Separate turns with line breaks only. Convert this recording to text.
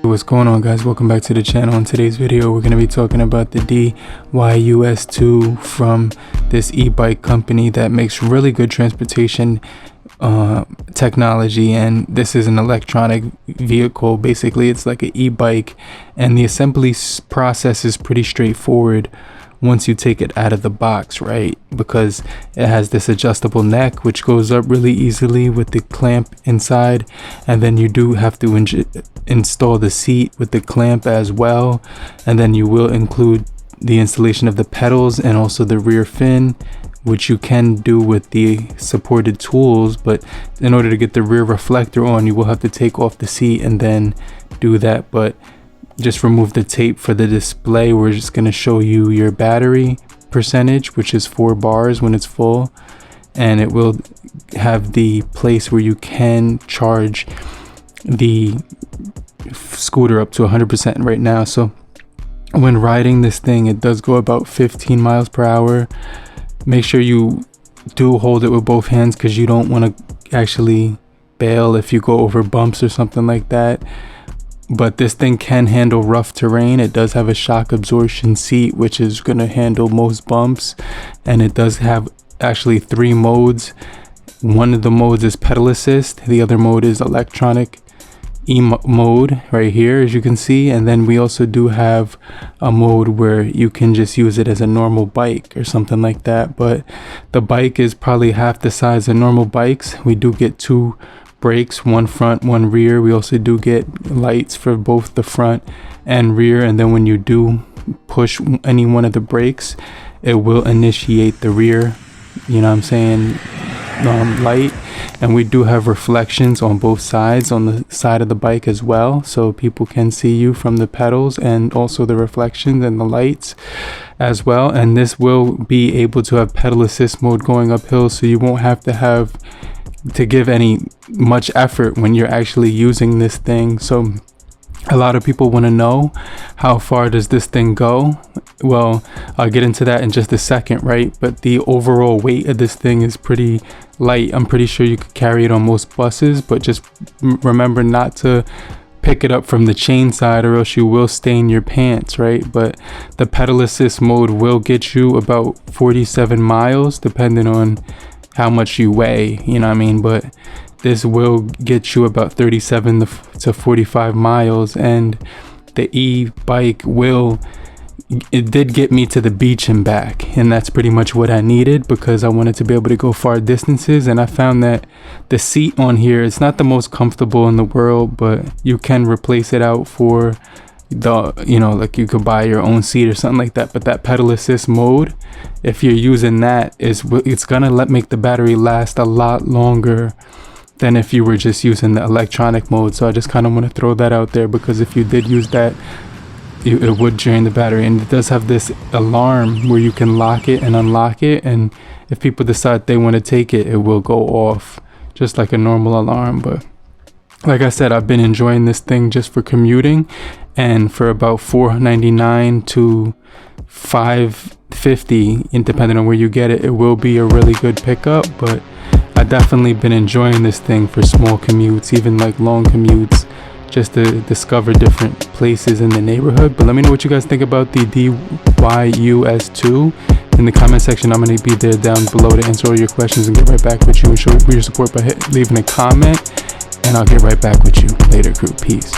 What's going on, guys? Welcome back to the channel. In today's video we're going to be talking about the DYU S2 from this e-bike company that makes really good transportation technology. And this is an electronic vehicle. Basically it's like an e-bike, and the assembly process is pretty straightforward once you take it out of the box, right? Because it has this adjustable neck which goes up really easily with the clamp inside, and then you do have to install the seat with the clamp as well, and then you will include the installation of the pedals and also the rear fin, which you can do with the supported tools. But in order to get the rear reflector on, you will have to take off the seat and then do that. But just remove the tape for the display. We're just going to show you your battery percentage, which is 4 bars when it's full, and it will have the place where you can charge the scooter up to 100% right now. So when riding this thing, it does go about 15 miles per hour. Make sure you do hold it with both hands, because you don't want to actually bail if you go over bumps or something like that. But this thing can handle rough terrain. It does have a shock absorption seat, which is going to handle most bumps, and it does have actually 3 modes. One of the modes is pedal assist, the other mode is electronic mode right here, as you can see. And then we also do have a mode where you can just use it as a normal bike or something like that. But the bike is probably half the size of normal bikes. We do get 2 brakes, one front, one rear. We also do get lights for both the front and rear, and then when you do push any one of the brakes, it will initiate the rear, you know what I'm saying, light. And we do have reflections on both sides, on the side of the bike as well, so people can see you from the pedals, and also the reflections and the lights as well. And this will be able to have pedal assist mode going uphill, so you won't have to give any much effort when you're actually using this thing. So a lot of people want to know, how far does this thing go? Well, I'll get into that in just a second, right? But the overall weight of this thing is pretty light. I'm pretty sure you could carry it on most buses, but just remember not to pick it up from the chain side, or else you will stain your pants, right? But the pedal assist mode will get you about 47 miles depending on how much you weigh, you know what I mean? But this will get you about 37 to 45 miles. And the e-bike it did get me to the beach and back, and that's pretty much what I needed, because I wanted to be able to go far distances. And I found that the seat on here, it's not the most comfortable in the world, but you can replace it out for like you could buy your own seat or something like that. But that pedal assist mode, if you're using that, it's gonna make the battery last a lot longer than if you were just using the electronic mode. So I just kind of want to throw that out there, because if you did use that, it would drain the battery. And it does have this alarm where you can lock it and unlock it, and if people decide they want to take it, it will go off just like a normal alarm. But like I said, I've been enjoying this thing just for commuting, and for about $4.99 to $5.50, and depending on where you get it, it will be a really good pickup. But I definitely been enjoying this thing for small commutes, even like long commutes, just to discover different places in the neighborhood. But let me know what you guys think about the DYU S2 in the comment section. I'm going to be there down below to answer all your questions and get right back with you, and show your support by leaving a comment, and I'll get right back with you later, crew. Peace.